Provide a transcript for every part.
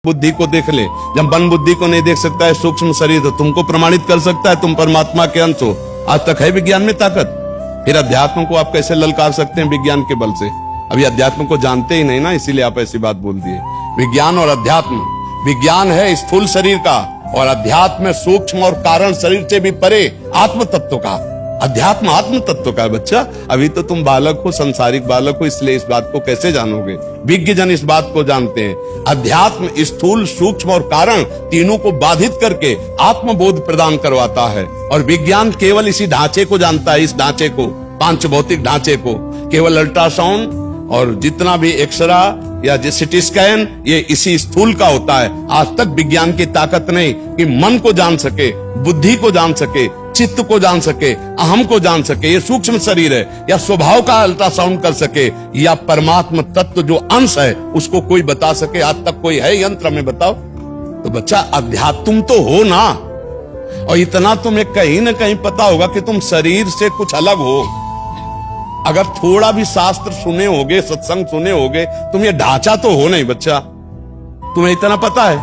बुद्धि को देख ले। जब मन बुद्धि को नहीं देख सकता है सूक्ष्म शरीर, तो तुमको प्रमाणित कर सकता है तुम परमात्मा के अंश हो। आज तक है विज्ञान में ताकत, फिर अध्यात्म को आप कैसे ललकार सकते हैं विज्ञान के बल से? अभी अध्यात्म को जानते ही नहीं ना, इसीलिए आप ऐसी बात बोल दिए। विज्ञान और अध्यात्म, विज्ञान है स्थूल शरीर का और अध्यात्म सूक्ष्म और कारण शरीर से भी परे आत्म तत्व का। अध्यात्म आत्म तत्व का है बच्चा। अभी तो तुम बालक हो, संसारिक बालक हो, इसलिए इस बात को कैसे जानोगे? विज्ञ जन इस बात को जानते हैं। अध्यात्म स्थूल सूक्ष्म और कारण तीनों को बाधित करके आत्मबोध प्रदान करवाता है, और विज्ञान केवल इसी ढांचे को जानता है। इस ढांचे को, पांच भौतिक ढांचे को, केवल अल्ट्रासाउंड और जितना भी एक्सरा या सिटी स्कैन, ये इसी स्थूल का होता है। आज तक विज्ञान की ताकत नहीं कि मन को जान सके, बुद्धि को जान सके, चित्त को जान सके, अहम को जान सके, ये सूक्ष्म शरीर है, या स्वभाव का अल्ट्रासाउंड कर सके, या परमात्मा तत्व जो अंश है उसको कोई बता सके। आज तक कोई है यंत्र में? बताओ। तो बच्चा अध्यात्म तुम तो हो ना, और इतना तुम्हें कहीं ना कहीं पता होगा कि तुम शरीर से कुछ अलग हो। अगर थोड़ा भी शास्त्र सुने होगे, सत्संग सुने होगे, तुम ये ढांचा तो हो नहीं बच्चा, तुम्हें इतना पता है।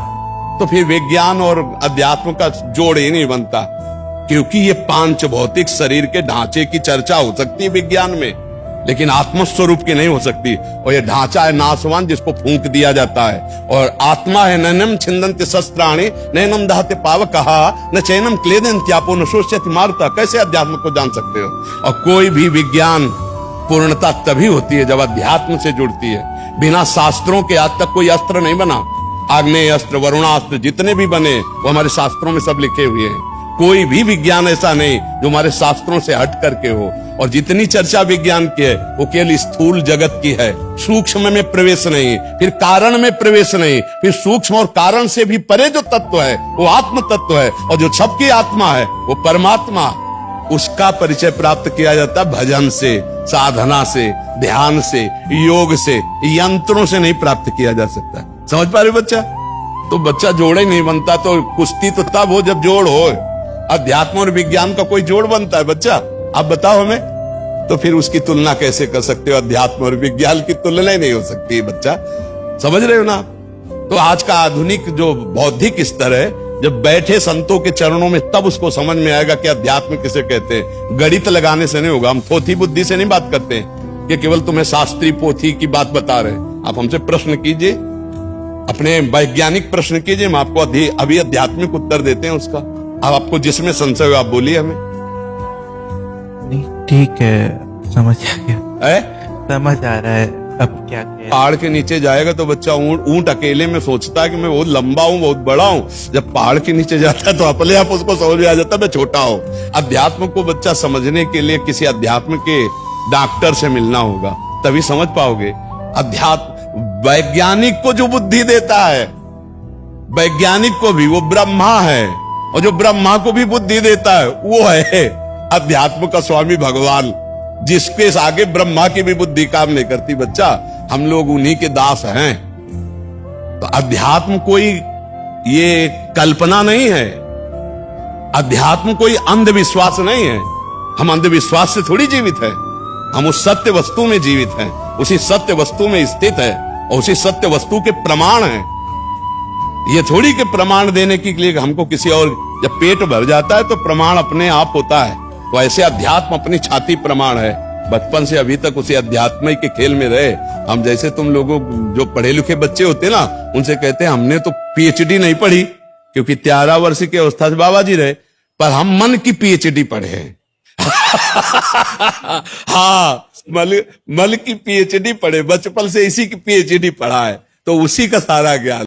तो फिर विज्ञान और अध्यात्म का जोड़ ही नहीं बनता, क्योंकि ये पांच भौतिक शरीर के ढांचे की चर्चा हो सकती है विज्ञान में, लेकिन आत्मस्वरूप की नहीं हो सकती। और ये ढांचा है नाशवान, जिसको फूंक दिया जाता है, और आत्मा है नैनम छिंदन्ति शस्त्राणि नैनम दहते पावकः न चैनम क्लेदन्त्यापो न शोष्यति मारुतः। कैसे अध्यात्म को जान सकते हो? और कोई भी विज्ञान पूर्णता तभी होती है जब अध्यात्म से जुड़ती है। बिना शास्त्रों के आज तक कोई अस्त्र नहीं बना। आग्नेय अस्त्र, वरुणास्त्र, जितने भी बने वो हमारे शास्त्रों में सब लिखे हुए हैं। कोई भी विज्ञान ऐसा नहीं जो हमारे शास्त्रों से हट करके हो। और जितनी चर्चा विज्ञान की है वो केवल स्थूल जगत की है, सूक्ष्म में प्रवेश नहीं, फिर कारण में प्रवेश नहीं, फिर सूक्ष्म और कारण से भी परे जो तत्व है वो आत्म तत्व है, और जो सबकी आत्मा है वो परमात्मा। उसका परिचय प्राप्त किया जाता है भजन से, साधना से, ध्यान से, योग से, यंत्रों से नहीं प्राप्त किया जा सकता। समझ पा रहे बच्चा? तो बच्चा जोड़े नहीं बनता, तो कुश्ती तो तब हो जब जोड़ हो। अध्यात्म और विज्ञान का कोई जोड़ बनता है बच्चा? आप बताओ हमें। तो फिर उसकी तुलना कैसे कर सकते हो? अध्यात्म और विज्ञान की तुलना ही नहीं हो सकती है बच्चा। समझ रहे हो ना? तो आज का आधुनिक जो बौद्धिक स्तर है, जब बैठे संतों के चरणों में, तब उसको समझ में आएगा कि अध्यात्म किसे कहते हैं। गणित लगाने से नहीं होगा। हम थोथी बुद्धि से नहीं बात करते हैं कि केवल तुम्हें शास्त्रीय पोथी की बात बता रहे हैं। आप हमसे प्रश्न कीजिए, अपने वैज्ञानिक प्रश्न कीजिए, हम आपको अभी आध्यात्मिक उत्तर देते हैं उसका। अब आपको जिसमें संशय हो आप बोलिए हमें। नहीं ठीक है, समझ आ गया। समझ आ रहा है अब क्या कह। पहाड़ के नीचे जाएगा तो बच्चा ऊंट अकेले में सोचता है कि मैं बहुत लंबा हूं, बहुत बड़ा हूं। जब पहाड़ के नीचे जाता है तो अपने आप उसको समझ में आ जाता है मैं छोटा हूं। अध्यात्म को बच्चा समझने के लिए किसी अध्यात्म के डॉक्टर से मिलना होगा, तभी समझ पाओगे। अध्यात्म वैज्ञानिक को जो बुद्धि देता है, वैज्ञानिक को भी, वो ब्रह्मा है, और जो ब्रह्मा को भी बुद्धि देता है वो है अध्यात्म का स्वामी भगवान, जिसके आगे ब्रह्मा की भी बुद्धि काम नहीं करती बच्चा। हम लोग उन्हीं के दास हैं। तो अध्यात्म कोई ये कल्पना नहीं है, अध्यात्म कोई अंधविश्वास नहीं है। हम अंधविश्वास से थोड़ी जीवित है, हम उस सत्य वस्तु में जीवित हैं, उसी सत्य वस्तु में स्थित है, और उसी सत्य वस्तु के प्रमाण है। ये थोड़ी के प्रमाण देने के लिए हमको किसी और, जब पेट भर जाता है तो प्रमाण अपने आप होता है। तो ऐसे अध्यात्म अपनी छाती प्रमाण है। बचपन से अभी तक उसी अध्यात्म के खेल में रहे। हम जैसे तुम लोगों जो पढ़े लिखे बच्चे होते ना, उनसे कहते हैं हमने तो पीएचडी नहीं पढ़ी, क्योंकि 13 वर्ष की अवस्था से बाबा जी रहे, पर हम मन की पीएचडी पढ़े हैं। हाँ, मन की पीएचडी पढ़े, बचपन से इसी की पीएचडी पढ़ा है, तो उसी का सारा ज्ञान।